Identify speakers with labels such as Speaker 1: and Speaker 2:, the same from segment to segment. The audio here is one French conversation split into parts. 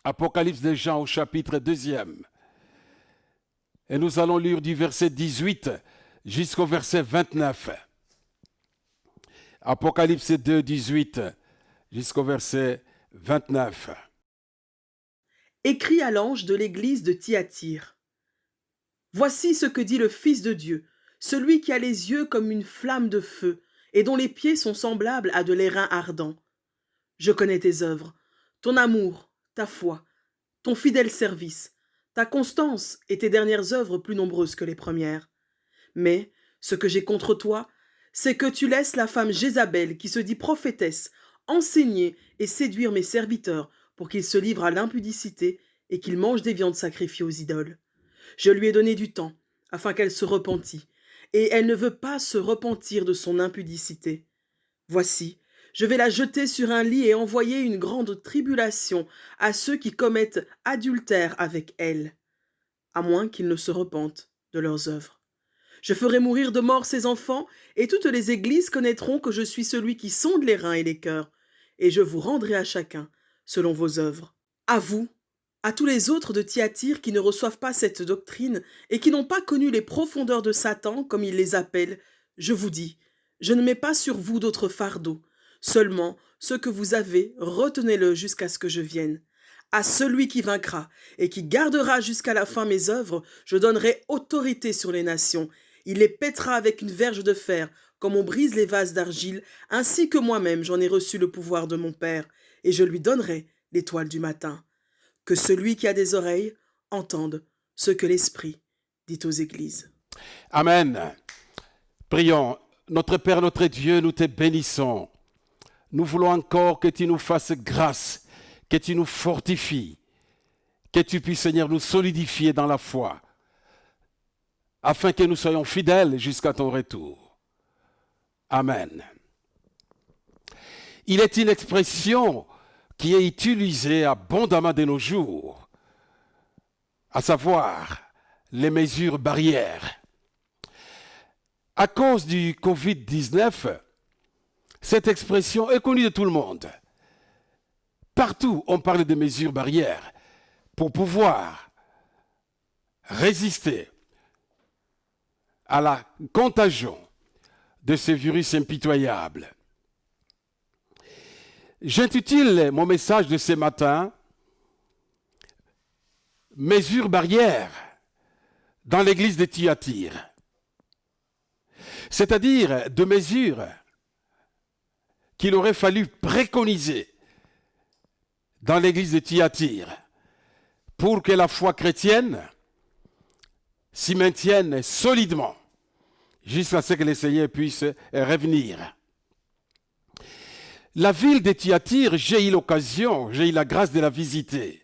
Speaker 1: Apocalypse de Jean au chapitre 2. Et nous allons lire du verset 18 jusqu'au verset 29. Apocalypse 2, 18 jusqu'au verset 29.
Speaker 2: Écrit à l'ange de l'église de Thyatire. Voici ce que dit le Fils de Dieu, celui qui a les yeux comme une flamme de feu et dont les pieds sont semblables à de l'airain ardent. Je connais tes œuvres, ton amour, ta foi, ton fidèle service, ta constance et tes dernières œuvres plus nombreuses que les premières. Mais ce que j'ai contre toi, c'est que tu laisses la femme Jézabel, qui se dit prophétesse, enseigner et séduire mes serviteurs pour qu'ils se livrent à l'impudicité et qu'ils mangent des viandes sacrifiées aux idoles. Je lui ai donné du temps, afin qu'elle se repentît, et elle ne veut pas se repentir de son impudicité. Voici, je vais la jeter sur un lit et envoyer une grande tribulation à ceux qui commettent adultère avec elle, à moins qu'ils ne se repentent de leurs œuvres. Je ferai mourir de mort ses enfants, et toutes les églises connaîtront que je suis celui qui sonde les reins et les cœurs, et je vous rendrai à chacun selon vos œuvres. À vous, à tous les autres de Thyatire qui ne reçoivent pas cette doctrine et qui n'ont pas connu les profondeurs de Satan, comme il les appelle, je vous dis, je ne mets pas sur vous d'autres fardeaux. Seulement, ce que vous avez, retenez-le jusqu'à ce que je vienne. À celui qui vaincra et qui gardera jusqu'à la fin mes œuvres, je donnerai autorité sur les nations. Il les pètera avec une verge de fer, comme on brise les vases d'argile, ainsi que moi-même j'en ai reçu le pouvoir de mon Père, et je lui donnerai l'étoile du matin. Que celui qui a des oreilles entende ce que l'Esprit dit aux églises.
Speaker 1: Amen. Prions. Notre Père, notre Dieu, nous te bénissons. Nous voulons encore que tu nous fasses grâce, que tu nous fortifies, que tu puisses, Seigneur, nous solidifier dans la foi, afin que nous soyons fidèles jusqu'à ton retour. Amen. Il est une expression qui est utilisée abondamment de nos jours, à savoir les mesures barrières. À cause du Covid-19, cette expression est connue de tout le monde. Partout, on parle de mesures barrières pour pouvoir résister à la contagion de ce virus impitoyable. J'intitule mon message de ce matin « Mesures barrières dans l'église de Thyatire ». C'est-à-dire de mesures qu'il aurait fallu préconiser dans l'église de Thyatire pour que la foi chrétienne s'y maintienne solidement jusqu'à ce que le Seigneur puisse revenir. La ville de Thyatire, j'ai eu la grâce de la visiter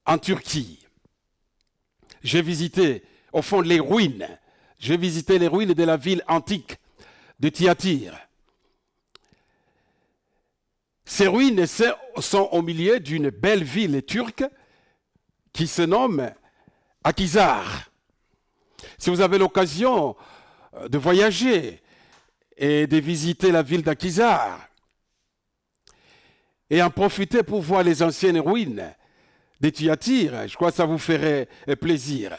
Speaker 1: en Turquie. J'ai visité, au fond, les ruines. J'ai visité les ruines de la ville antique de Thyatire. Ces ruines sont au milieu d'une belle ville turque qui se nomme Akhisar. Si vous avez l'occasion de voyager et de visiter la ville d'Akhisar et en profiter pour voir les anciennes ruines de Thyatire, je crois que ça vous ferait plaisir.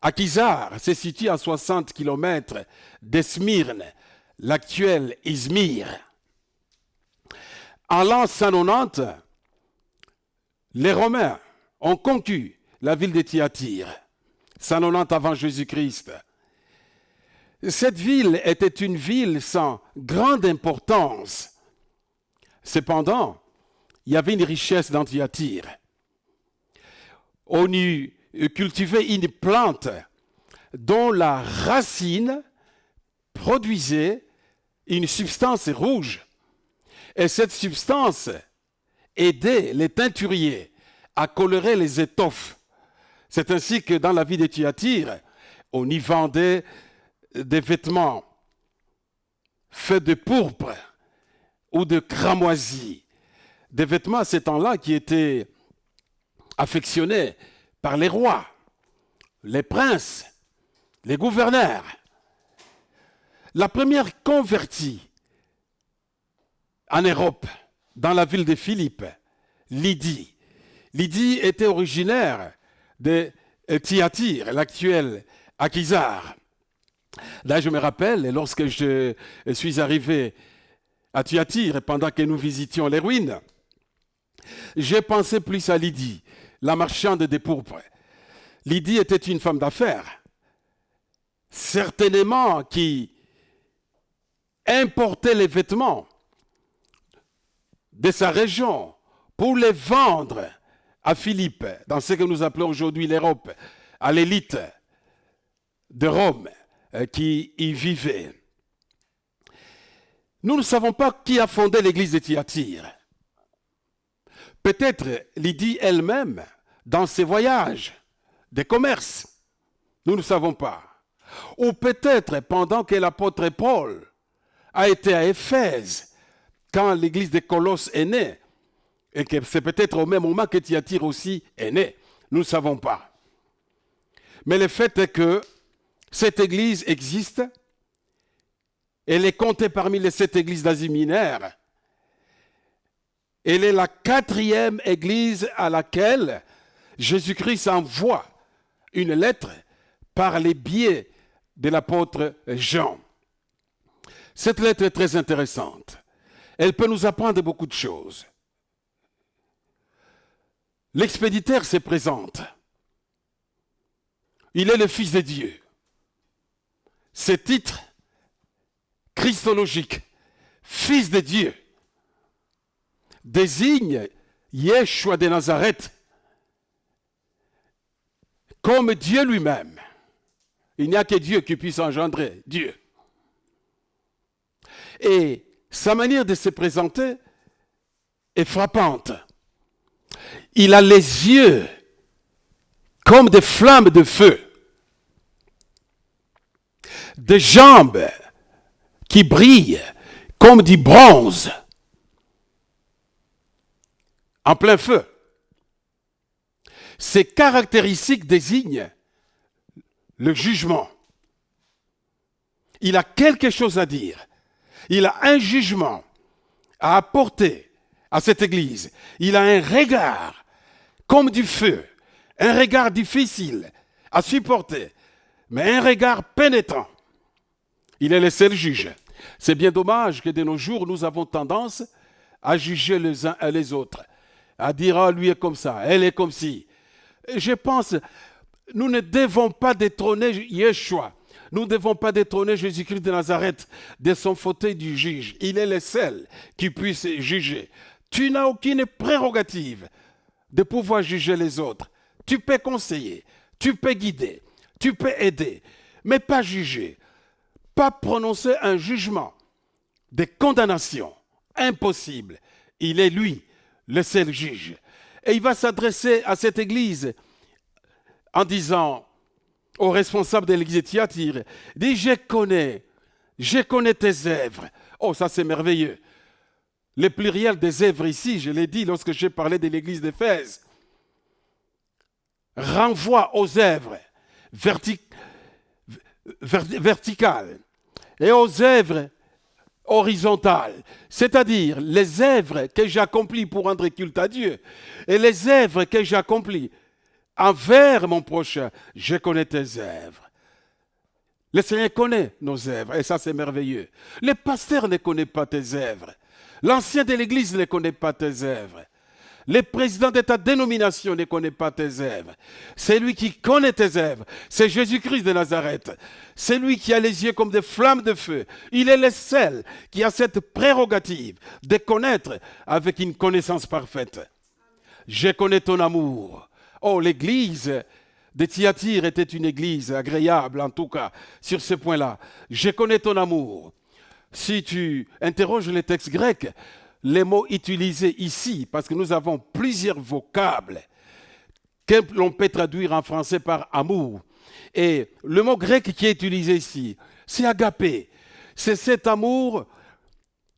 Speaker 1: Akhisar se situe à 60 km de Smyrne, l'actuel Izmir. En l'an 190, les Romains ont conquis la ville de Thyatire, 190 avant Jésus-Christ. Cette ville était une ville sans grande importance. Cependant, il y avait une richesse dans Thyatire. On y cultivait une plante dont la racine produisait une substance rouge. Et cette substance aidait les teinturiers à colorer les étoffes. C'est ainsi que dans la ville de Thyatire, on y vendait des vêtements faits de pourpre ou de cramoisi. Des vêtements à ce temps-là qui étaient affectionnés par les rois, les princes, les gouverneurs. La première convertie en Europe, dans la ville de Philippe, Lydie. Lydie était originaire de Thyatire, l'actuel Akhisar. Là, je me rappelle, lorsque je suis arrivé à Thyatire, pendant que nous visitions les ruines, j'ai pensé plus à Lydie, la marchande des pourpres. Lydie était une femme d'affaires, certainement qui importait les vêtements de sa région pour les vendre à Philippe, dans ce que nous appelons aujourd'hui l'Europe, à l'élite de Rome qui y vivait. Nous ne savons pas qui a fondé l'église de Thyatire. Peut-être Lydie elle-même, dans ses voyages de commerce. Nous ne savons pas. Ou peut-être pendant que l'apôtre Paul a été à Éphèse, quand l'église de Colosse est née, et que c'est peut-être au même moment que Thyatire aussi est née. Nous ne savons pas. Mais le fait est que cette église existe. Elle est comptée parmi les 7 églises d'Asie mineure. Elle est la 4e église à laquelle Jésus-Christ envoie une lettre par les biais de l'apôtre Jean. Cette lettre est très intéressante. Elle peut nous apprendre beaucoup de choses. L'expéditeur se présente. Il est le Fils de Dieu. Ce titre christologique, Fils de Dieu, désigne Yeshua de Nazareth comme Dieu lui-même. Il n'y a que Dieu qui puisse engendrer Dieu. Et sa manière de se présenter est frappante. Il a les yeux comme des flammes de feu, des jambes qui brillent comme du bronze, en plein feu. Ces caractéristiques désignent le jugement. Il a quelque chose à dire. Il a un jugement à apporter à cette église. Il a un regard comme du feu, un regard difficile à supporter, mais un regard pénétrant. Il est le seul juge. C'est bien dommage que de nos jours, nous avons tendance à juger les uns et les autres, à dire « Ah, lui est comme ça, elle est comme ci ». Je pense, nous ne devons pas détrôner Yeshua. Nous ne devons pas détrôner Jésus-Christ de Nazareth de son fauteuil du juge. Il est le seul qui puisse juger. Tu n'as aucune prérogative de pouvoir juger les autres. Tu peux conseiller, tu peux guider, tu peux aider, mais pas juger. Pas prononcer un jugement de condamnation. Impossible. Il est lui, le seul juge. Et il va s'adresser à cette église en disant au responsable de l'église de Thyatire, dit, je connais tes œuvres. Oh, ça c'est merveilleux. Le pluriel des œuvres ici, je l'ai dit lorsque j'ai parlé de l'église d'Éphèse, renvoie aux œuvres verticales et aux œuvres horizontales, c'est-à-dire les œuvres que j'accomplis pour rendre culte à Dieu et les œuvres que j'accomplis envers mon prochain. Je connais tes œuvres. Le Seigneur connaît nos œuvres et ça c'est merveilleux. Le pasteur ne connaît pas tes œuvres. L'ancien de l'église ne connaît pas tes œuvres. Le président de ta dénomination ne connaît pas tes œuvres. C'est lui qui connaît tes œuvres. C'est Jésus-Christ de Nazareth. C'est lui qui a les yeux comme des flammes de feu. Il est le seul qui a cette prérogative de connaître avec une connaissance parfaite. Je connais ton amour. Oh, l'église de Thyatire était une église agréable, en tout cas, sur ce point-là. Je connais ton amour. Si tu interroges les textes grecs, les mots utilisés ici, parce que nous avons plusieurs vocables que l'on peut traduire en français par amour. Et le mot grec qui est utilisé ici, c'est agapé. C'est cet amour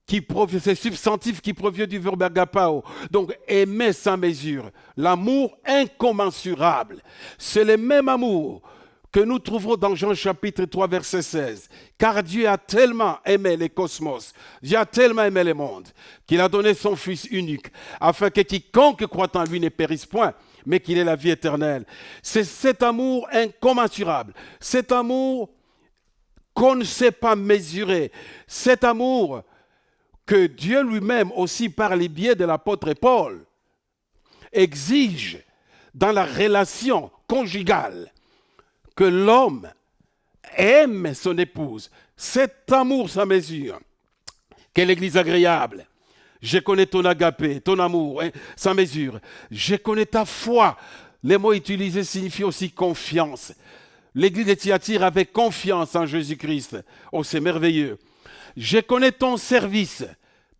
Speaker 1: qui provient, c'est substantif qui provient du verbe agapao. Donc aimer sans mesure, l'amour incommensurable. C'est le même amour que nous trouvons dans Jean chapitre 3, verset 16. Car Dieu a tellement aimé les cosmos, Dieu a tellement aimé le monde, qu'il a donné son Fils unique, afin que quiconque croit en lui ne périsse point, mais qu'il ait la vie éternelle. C'est cet amour incommensurable, cet amour qu'on ne sait pas mesurer, cet amour que Dieu lui-même, aussi par les biais de l'apôtre Paul, exige dans la relation conjugale, que l'homme aime son épouse. Cet amour sans mesure. Quelle église agréable. Je connais ton agapé, ton amour, sans mesure. Je connais ta foi. Les mots utilisés signifient aussi confiance. L'église de Thyatire avait confiance en Jésus-Christ. Oh, c'est merveilleux. Je connais ton service.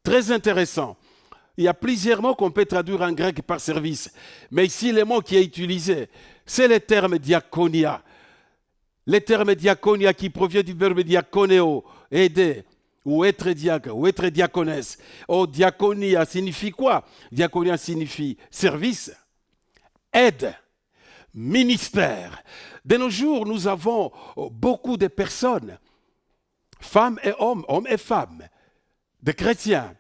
Speaker 1: Très intéressant. Il y a plusieurs mots qu'on peut traduire en grec par service. Mais ici, les mots qui est utilisé, c'est le terme diaconia. Le terme diaconia qui provient du verbe diaconeo, aider, ou être diacre, ou être diaconesse. Oh, diaconia signifie quoi? Diaconia signifie service, aide, ministère. De nos jours, nous avons beaucoup de personnes, femmes et hommes et femmes, de chrétiens,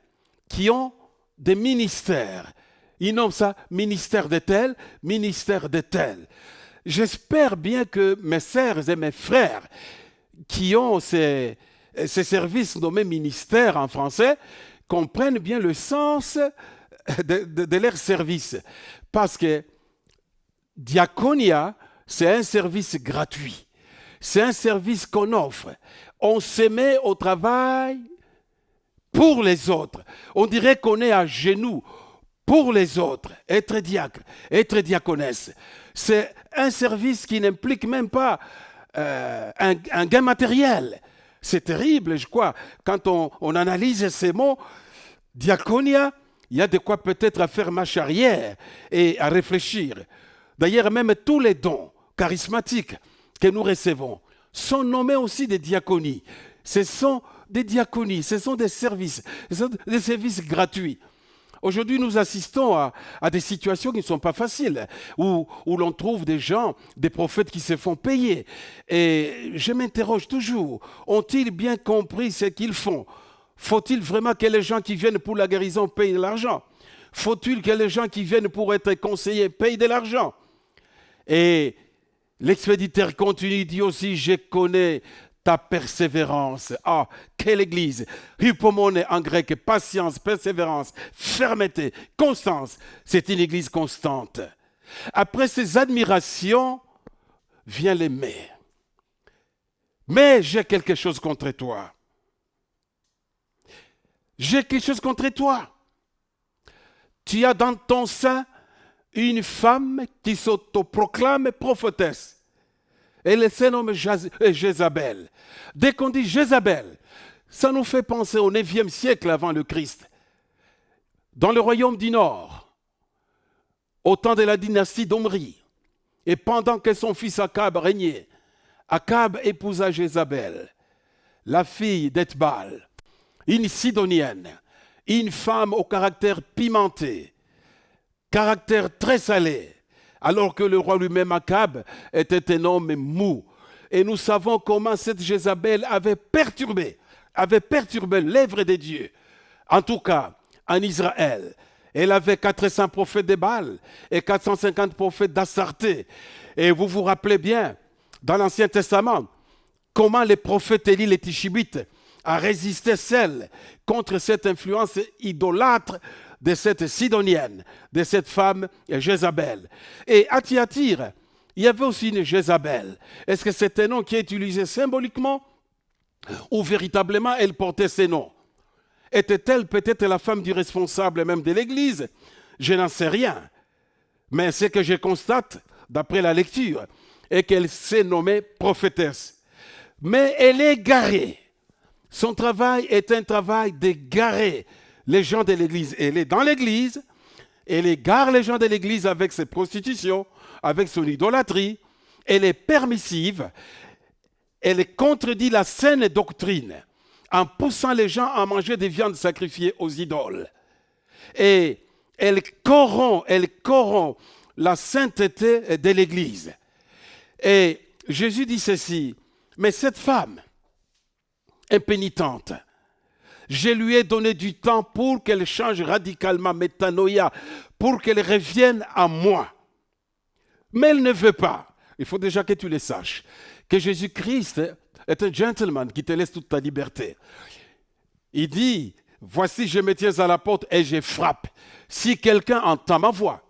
Speaker 1: qui ont des ministères. Ils nomment ça ministère de tel, ministère de tel. J'espère bien que mes sœurs et mes frères qui ont ces services nommés ministères en français comprennent bien le sens de leur service. Parce que diaconia, c'est un service gratuit. C'est un service qu'on offre. On se met au travail pour les autres. On dirait qu'on est à genoux pour les autres. Être diacre, être diaconesse. C'est un service qui n'implique même pas un gain matériel. C'est terrible, je crois. Quand on analyse ces mots, diaconia, il y a de quoi peut-être à faire marche arrière et à réfléchir. D'ailleurs, même tous les dons charismatiques que nous recevons sont nommés aussi des diaconies. Ce sont des diaconies, ce sont des services gratuits. Aujourd'hui, nous assistons à des situations qui ne sont pas faciles, où l'on trouve des gens, des prophètes qui se font payer. Et je m'interroge toujours, ont-ils bien compris ce qu'ils font? Faut-il vraiment que les gens qui viennent pour la guérison payent de l'argent? Faut-il que les gens qui viennent pour être conseillés payent de l'argent? Et l'expéditeur continue, dit aussi, je connais ta persévérance. Ah, quelle église! Hypomone en grec, patience, persévérance, fermeté, constance. C'est une église constante. Après ces admirations, vient les mais. Mais j'ai quelque chose contre toi. J'ai quelque chose contre toi. Tu as dans ton sein une femme qui s'autoproclame prophétesse. Elle se nomme Jézabel. Dès qu'on dit Jézabel, ça nous fait penser au 9e siècle avant le Christ. Dans le royaume du Nord, au temps de la dynastie d'Omri, et pendant que son fils Akab régnait, Akab épousa Jézabel, la fille d'Ethbal, une Sidonienne, une femme au caractère pimenté, caractère très salé, alors que le roi lui-même, Akab, était un homme mou. Et nous savons comment cette Jézabel avait perturbé l'œuvre de Dieu. En tout cas, en Israël, elle avait 400 prophètes de Baal et 450 prophètes d'Astarté. Et vous vous rappelez bien, dans l'Ancien Testament, comment les prophètes Élie les Tishibites a résisté seul contre cette influence idolâtre de cette Sidonienne, de cette femme Jézabel. Et à Thyatire, il y avait aussi une Jézabel. Est-ce que c'est un nom qui est utilisé symboliquement ou véritablement elle portait ces noms? Était-elle peut-être la femme du responsable même de l'Église? Je n'en sais rien. Mais ce que je constate, d'après la lecture, est qu'elle s'est nommée prophétesse. Mais elle est garée. Son travail est un travail d'égarer les gens de l'Église. Elle est dans l'Église, elle égare les gens de l'Église avec ses prostitutions, avec son idolâtrie. Elle est permissive, elle contredit la saine doctrine en poussant les gens à manger des viandes sacrifiées aux idoles. Et elle corrompt la sainteté de l'Église. Et Jésus dit ceci, mais cette femme impénitente, je lui ai donné du temps pour qu'elle change radicalement, métanoïa, pour qu'elle revienne à moi. Mais elle ne veut pas. Il faut déjà que tu le saches, que Jésus-Christ est un gentleman qui te laisse toute ta liberté. Il dit, voici, je me tiens à la porte et je frappe. Si quelqu'un entend ma voix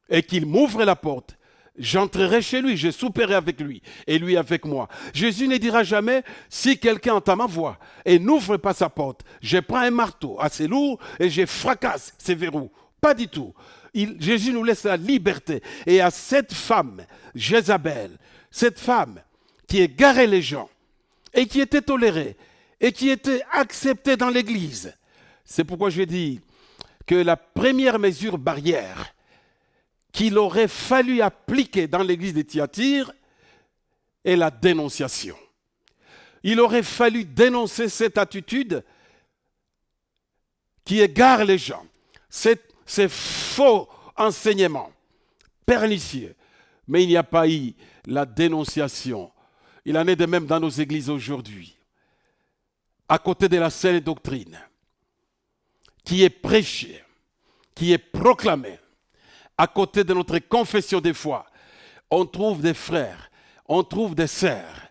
Speaker 1: et qu'il m'ouvre la porte, j'entrerai chez lui, je souperai avec lui et lui avec moi. Jésus ne dira jamais, si quelqu'un entend ma voix et n'ouvre pas sa porte, je prends un marteau assez lourd et je fracasse ses verrous. Pas du tout. Jésus nous laisse la liberté. Et à cette femme, Jézabel, cette femme qui égarait les gens et qui était tolérée et qui était acceptée dans l'Église. C'est pourquoi je dis que la première mesure barrière qu'il aurait fallu appliquer dans l'église de Thyatire est la dénonciation. Il aurait fallu dénoncer cette attitude qui égare les gens, ces faux enseignements pernicieux. Mais il n'y a pas eu la dénonciation. Il en est de même dans nos églises aujourd'hui. À côté de la saine doctrine qui est prêchée, qui est proclamée, à côté de notre confession de foi, on trouve des frères, on trouve des sœurs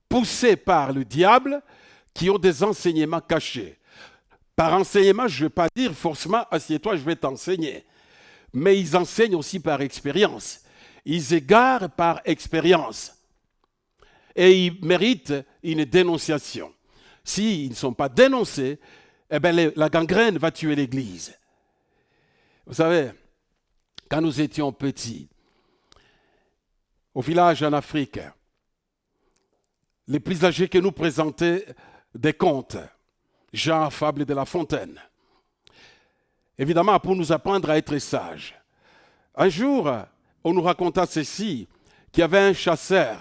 Speaker 1: poussés par le diable qui ont des enseignements cachés. Par enseignement, je ne veux pas dire forcément « assieds-toi, je vais t'enseigner ». Mais ils enseignent aussi par expérience. Ils égarent par expérience. Et ils méritent une dénonciation. S'ils ne sont pas dénoncés, eh bien, la gangrène va tuer l'Église. Vous savez, quand nous étions petits, au village en Afrique, les plus âgés que nous présentaient des contes, Jean, fable de La Fontaine. Évidemment, pour nous apprendre à être sages. Un jour, on nous raconta ceci, qu'il y avait un chasseur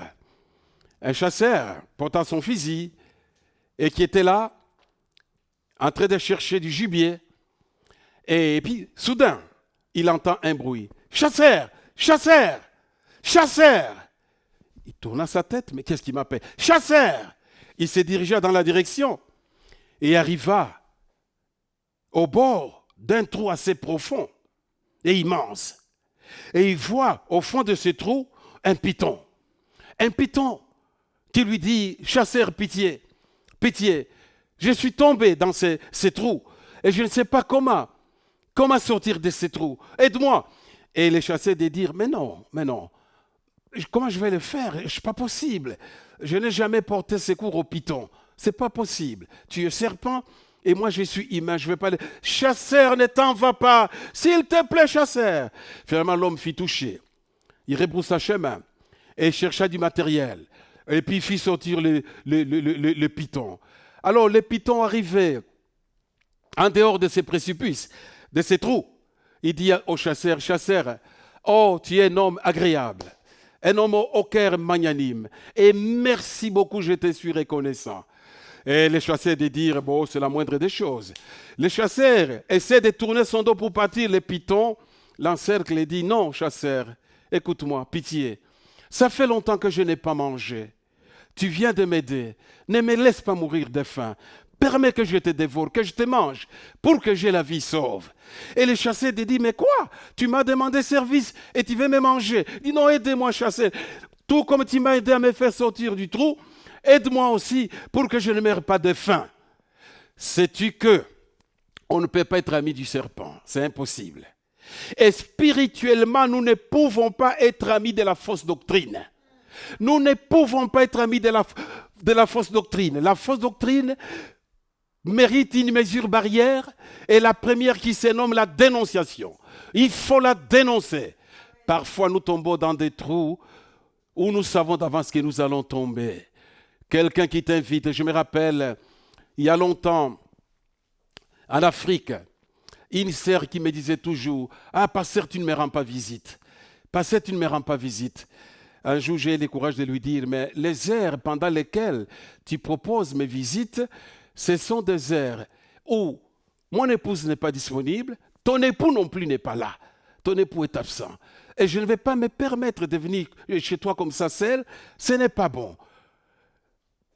Speaker 1: portant son fusil, et qui était là, en train de chercher du gibier. Et puis, soudain, il entend un bruit. « Chasseur! Chasseur! Chasseur !» Il tourna sa tête, mais qu'est-ce qu'il m'appelle? « Chasseur !» Il se dirigea dans la direction et arriva au bord d'un trou assez profond et immense. Et il voit au fond de ce trou un python. Un python qui lui dit « Chasseur, pitié, pitié, je suis tombé dans ces trous et je ne sais pas comment sortir de ces trous. Aide-moi. » Et les chasseurs de dire « Mais non, comment je vais le faire? Ce n'est pas possible. Je n'ai jamais porté secours au python. Ce n'est pas possible. Tu es serpent et moi je suis humain. Je ne vais pas le... Chasseur, ne t'en va pas. S'il te plaît, chasseur. » Finalement, l'homme fit toucher. Il rebroussa chemin et chercha du matériel. Et puis il fit sortir le python. Alors le python arrivait en dehors de ces précipices, de ces trous. Il dit au chasseur, « Chasseur, oh, tu es un homme agréable, un homme au cœur magnanime, et merci beaucoup, je te suis reconnaissant. » Et le chasseur de dire, bon, c'est la moindre des choses. Le chasseur essaie de tourner son dos pour partir. Le python l'encercle et dit, « Non, chasseur, écoute-moi, pitié. Ça fait longtemps que je n'ai pas mangé. Tu viens de m'aider. Ne me laisse pas mourir de faim. Permets que je te dévore, que je te mange, pour que j'ai la vie sauve. » Et le chasseur dit, « Mais quoi? Tu m'as demandé service et tu veux me manger. » Il dit, « Non, aide-moi, chasseur. Tout comme tu m'as aidé à me faire sortir du trou, aide-moi aussi pour que je ne meure pas de faim. » Sais-tu que on ne peut pas être ami du serpent? C'est impossible. Et spirituellement, nous ne pouvons pas être amis de la fausse doctrine. Nous ne pouvons pas être amis de la fausse doctrine. La fausse doctrine mérite une mesure barrière et la première qui se nomme la dénonciation. Il faut la dénoncer. Parfois, nous tombons dans des trous où nous savons d'avance que nous allons tomber. Quelqu'un qui t'invite, je me rappelle, il y a longtemps, en Afrique, une sœur qui me disait toujours, « Ah, pasteur, tu ne me rends pas visite. Pasteur, tu ne me rends pas visite. » Un jour, j'ai eu le courage de lui dire, « Mais les heures pendant lesquelles tu proposes mes visites, ce sont des heures où mon épouse n'est pas disponible, ton époux non plus n'est pas là. Ton époux est absent. Et je ne vais pas me permettre de venir chez toi comme ça seul. Ce n'est pas bon.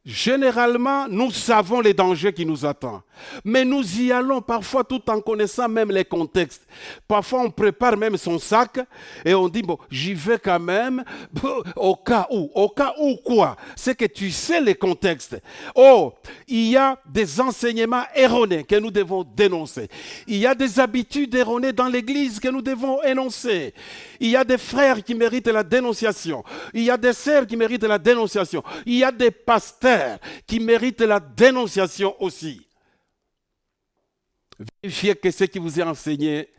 Speaker 1: Généralement, nous savons les dangers qui nous attendent. Mais nous y allons parfois tout en connaissant même les contextes. Parfois, on prépare même son sac et on dit, bon, j'y vais quand même au cas où. Au cas où quoi? C'est que tu sais les contextes. Oh, il y a des enseignements erronés que nous devons dénoncer. Il y a des habitudes erronées dans l'Église que nous devons énoncer. Il y a des frères qui méritent la dénonciation. Il y a des sœurs qui méritent la dénonciation. Il y a des pasteurs qui méritent la dénonciation aussi. Vérifiez que ce qui vous est enseigné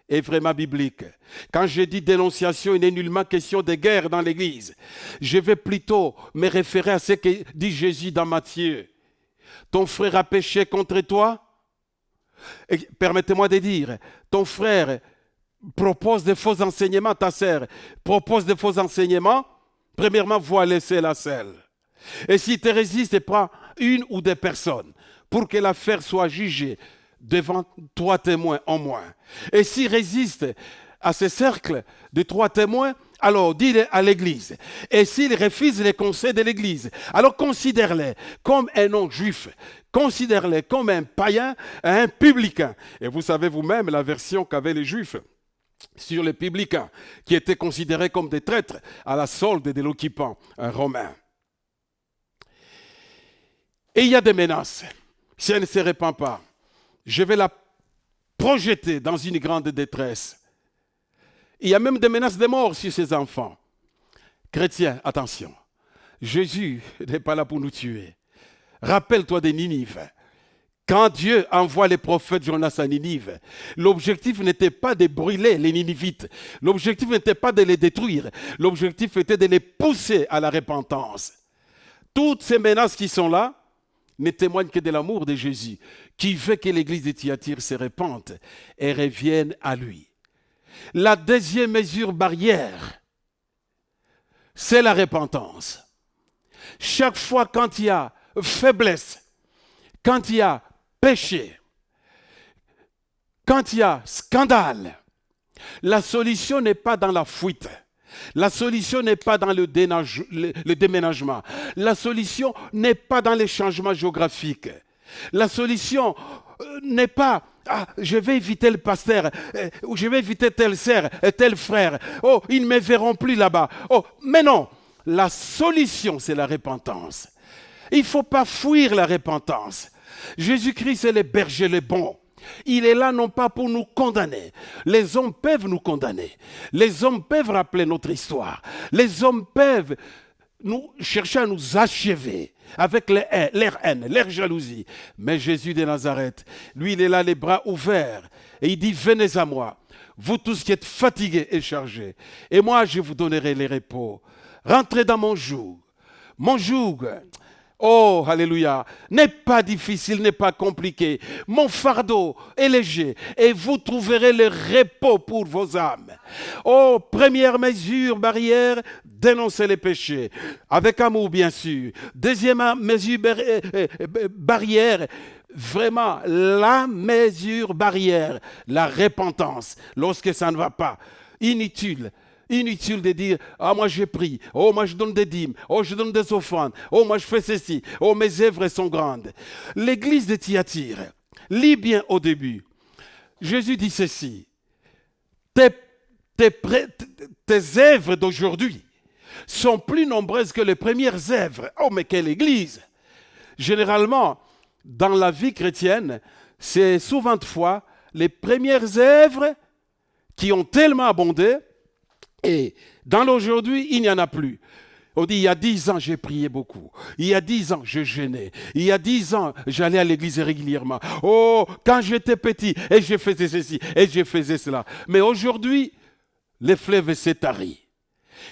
Speaker 1: est vraiment biblique. Quand je dis dénonciation, il n'est nullement question de guerre dans l'Église. Je vais plutôt me référer à ce que dit Jésus dans Matthieu. Ton frère a péché contre toi. Et permettez-moi de dire, ton frère propose de faux enseignements, ta sœur propose de faux enseignements. Premièrement, vois laisser la selle. Et s'il te résiste, prends une ou des personnes pour que l'affaire soit jugée devant 3 témoins en moins. Et s'il résiste à ce cercle de 3 témoins, alors dis-le à l'Église. Et s'il refuse les conseils de l'Église, alors considère-les comme un non-juif. Considère-les comme un païen, un publicain. Et vous savez vous-même la version qu'avaient les Juifs sur les publicains, qui étaient considérés comme des traîtres à la solde de l'occupant romain. Et il y a des menaces. Si elle ne se répand pas, je vais la projeter dans une grande détresse. Il y a même des menaces de mort sur ces enfants. Chrétiens, attention. Jésus n'est pas là pour nous tuer. Rappelle-toi de Ninive. Quand Dieu envoie les prophètes Jonas à Ninive, l'objectif n'était pas de brûler les Ninivites. L'objectif n'était pas de les détruire. L'objectif était de les pousser à la repentance. Toutes ces menaces qui sont là ne témoignent que de l'amour de Jésus, qui veut que l'église de Thyatire se répande et revienne à lui. La deuxième mesure barrière, c'est la repentance. Chaque fois quand il y a faiblesse, quand il y a péché, quand il y a scandale, la solution n'est pas dans la fuite. La solution n'est pas dans le déménagement. La solution n'est pas dans les changements géographiques. La solution n'est pas je vais éviter le pasteur, ou je vais éviter telle sœur, tel frère. Oh, ils ne me verront plus là-bas. Oh, mais non, la solution, c'est la repentance. Il ne faut pas fuir la repentance. Jésus-Christ est le berger, le bon. Il est là non pas pour nous condamner. Les hommes peuvent nous condamner. Les hommes peuvent rappeler notre histoire. Les hommes peuvent nous chercher à nous achever avec leur haine, leur jalousie. Mais Jésus de Nazareth, lui, il est là les bras ouverts. Et il dit, venez à moi, vous tous qui êtes fatigués et chargés. Et moi, je vous donnerai le repos. Rentrez dans mon joug. Mon joug, oh, alléluia, n'est pas difficile, n'est pas compliqué. Mon fardeau est léger et vous trouverez le repos pour vos âmes. Oh, première mesure, barrière, dénoncer les péchés. Avec amour, bien sûr. Deuxième mesure, barrière, vraiment, la mesure barrière, la repentance, lorsque ça ne va pas. Inutile de dire, moi je prie, moi je donne des dîmes, je donne des offrandes, moi je fais ceci, mes œuvres sont grandes. L'église de Thyatire, lis bien au début. Jésus dit ceci, tes œuvres d'aujourd'hui sont plus nombreuses que les premières œuvres. Oh, mais quelle église! Généralement, dans la vie chrétienne, c'est souvent de fois les premières œuvres qui ont tellement abondé. Et dans l'aujourd'hui, il n'y en a plus. On dit, il y a 10 ans, j'ai prié beaucoup. Il y a 10 ans, je jeûnais. Il y a 10 ans, j'allais à l'église régulièrement. Oh, quand j'étais petit, et je faisais ceci, et je faisais cela. Mais aujourd'hui, les fleuves s'est tari.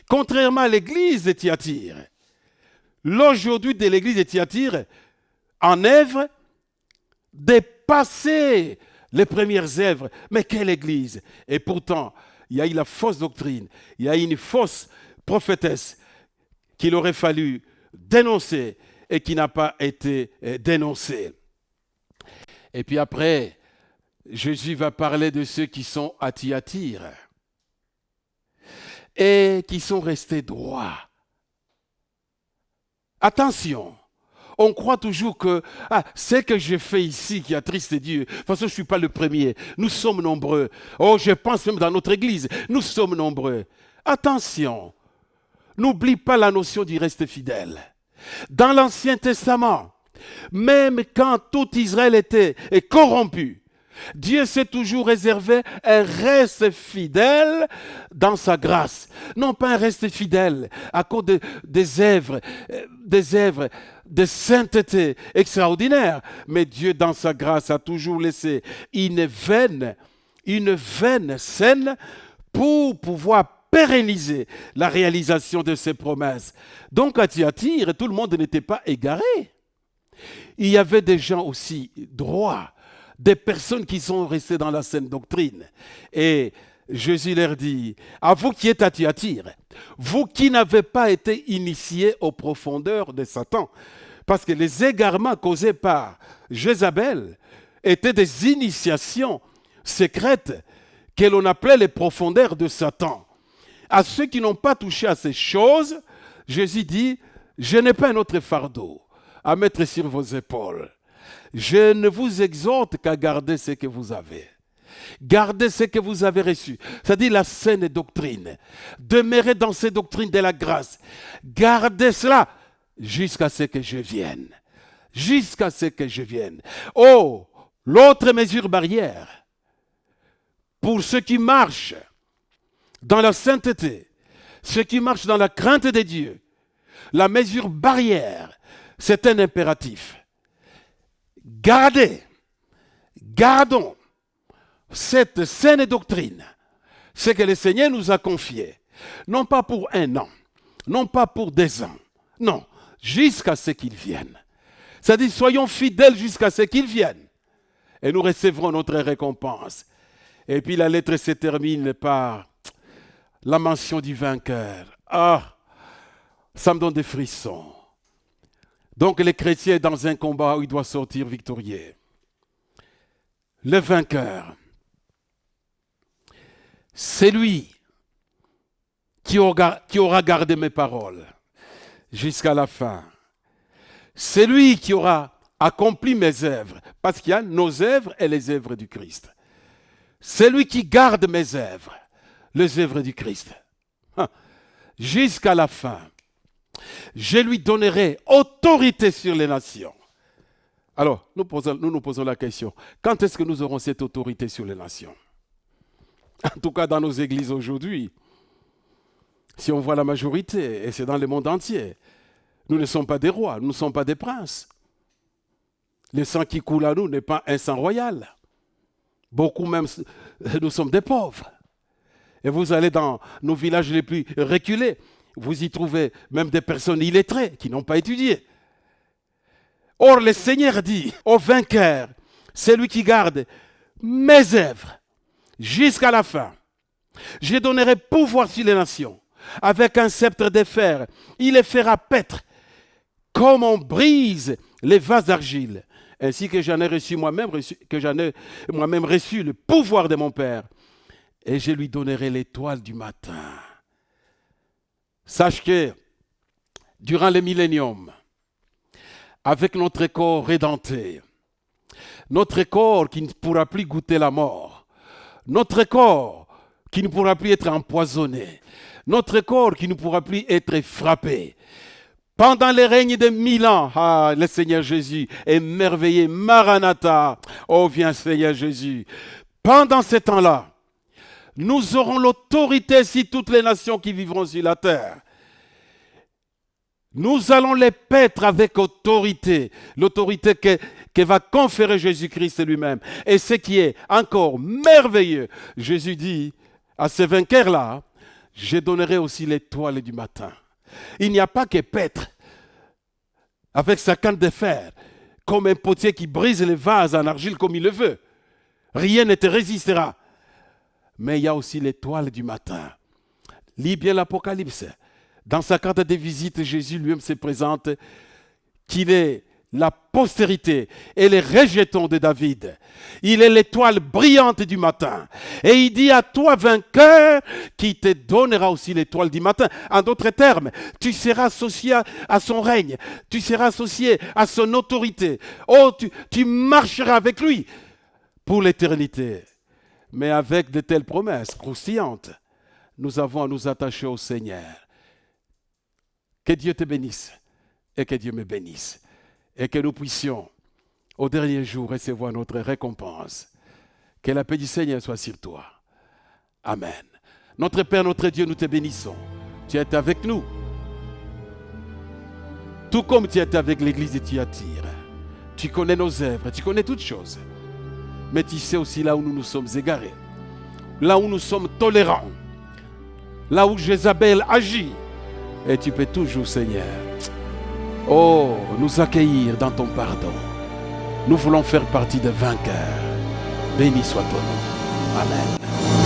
Speaker 1: Contrairement à l'église de Thyatire, l'aujourd'hui de l'église de Thyatire, en œuvre, dépassait les premières œuvres. Mais quelle église! Et pourtant, il y a eu la fausse doctrine, il y a eu une fausse prophétesse qu'il aurait fallu dénoncer et qui n'a pas été dénoncée. Et puis après, Jésus va parler de ceux qui sont à Thyatire. et qui sont restés droits. Attention, on croit toujours que ce que je fais ici qui attriste Dieu. De toute façon, je ne suis pas le premier. Nous sommes nombreux. Oh, je pense même dans notre église, nous sommes nombreux. Attention, n'oublie pas la notion du reste fidèle. Dans l'Ancien Testament, même quand tout Israël était corrompu, Dieu s'est toujours réservé un reste fidèle dans sa grâce. Non pas un reste fidèle à cause des œuvres de sainteté extraordinaire, mais Dieu dans sa grâce a toujours laissé une veine saine pour pouvoir pérenniser la réalisation de ses promesses. Donc à Thyatire, tout le monde n'était pas égaré. Il y avait des gens aussi droits, des personnes qui sont restées dans la saine doctrine. Et Jésus leur dit, à vous qui êtes à Thyatire, vous qui n'avez pas été initiés aux profondeurs de Satan, parce que les égarements causés par Jézabel étaient des initiations secrètes que l'on appelait les profondeurs de Satan. À ceux qui n'ont pas touché à ces choses, Jésus dit, je n'ai pas un autre fardeau à mettre sur vos épaules. Je ne vous exhorte qu'à garder ce que vous avez. Gardez ce que vous avez reçu, c'est-à-dire la saine doctrine. Demeurez dans ces doctrines de la grâce. Gardez cela jusqu'à ce que je vienne. Jusqu'à ce que je vienne. Oh, l'autre mesure barrière, pour ceux qui marchent dans la sainteté, ceux qui marchent dans la crainte de Dieu, la mesure barrière, c'est un impératif. Gardons cette saine doctrine, ce que le Seigneur nous a confié, non pas pour 1 an, non pas pour 2 ans, non, jusqu'à ce qu'il vienne. C'est-à-dire, soyons fidèles jusqu'à ce qu'il vienne, et nous recevrons notre récompense. Et puis la lettre se termine par la mention du vainqueur. Ah, ça me donne des frissons. Donc le chrétien est dans un combat où il doit sortir victorieux. Le vainqueur, c'est lui qui aura gardé mes paroles jusqu'à la fin. C'est lui qui aura accompli mes œuvres, parce qu'il y a nos œuvres et les œuvres du Christ. C'est lui qui garde mes œuvres, les œuvres du Christ, jusqu'à la fin. Je lui donnerai autorité sur les nations. Alors, nous nous posons la question, quand est-ce que nous aurons cette autorité sur les nations? En tout cas, dans nos églises aujourd'hui, si on voit la majorité, et c'est dans le monde entier, nous ne sommes pas des rois, nous ne sommes pas des princes. Le sang qui coule à nous n'est pas un sang royal. Beaucoup même, nous sommes des pauvres. Et vous allez dans nos villages les plus reculés, vous y trouvez même des personnes illettrées qui n'ont pas étudié. Or, le Seigneur dit au vainqueur, celui qui garde mes œuvres jusqu'à la fin, je donnerai pouvoir sur les nations. Avec un sceptre de fer, il les fera paître comme on brise les vases d'argile. Ainsi que j'en ai reçu moi-même reçu le pouvoir de mon Père. Et je lui donnerai l'étoile du matin. Sache que durant le millénium, avec notre corps rédenté, notre corps qui ne pourra plus goûter la mort, notre corps qui ne pourra plus être empoisonné, notre corps qui ne pourra plus être frappé, pendant les règnes de 1000 ans, le Seigneur Jésus est merveilleux, Maranatha, oh viens Seigneur Jésus. Pendant ce temps-là, nous aurons l'autorité sur toutes les nations qui vivront sur la terre. Nous allons les paître avec autorité, l'autorité que va conférer Jésus-Christ lui-même. Et ce qui est encore merveilleux, Jésus dit à ces vainqueurs-là, je donnerai aussi l'étoile du matin. Il n'y a pas que paître avec sa canne de fer, comme un potier qui brise les vases en argile comme il le veut. Rien ne te résistera. Mais il y a aussi l'étoile du matin. Lis bien l'Apocalypse. Dans sa carte de visite, Jésus lui-même se présente qu'il est la postérité et les rejetons de David. Il est l'étoile brillante du matin. Et il dit à toi, vainqueur, qui te donnera aussi l'étoile du matin. En d'autres termes, tu seras associé à son règne. Tu seras associé à son autorité. Oh, tu marcheras avec lui pour l'éternité. Mais avec de telles promesses croustillantes, nous avons à nous attacher au Seigneur. Que Dieu te bénisse et que Dieu me bénisse. Et que nous puissions, au dernier jour, recevoir notre récompense. Que la paix du Seigneur soit sur toi. Amen. Notre Père, notre Dieu, nous te bénissons. Tu es avec nous. Tout comme tu es avec l'église de Thyatire. Tu connais nos œuvres, tu connais toutes choses. Mais tu sais aussi là où nous nous sommes égarés. Là où nous sommes tolérants. Là où Jézabel agit. Et tu peux toujours, Seigneur, oh, nous accueillir dans ton pardon. Nous voulons faire partie des vainqueurs. Béni soit ton nom. Amen.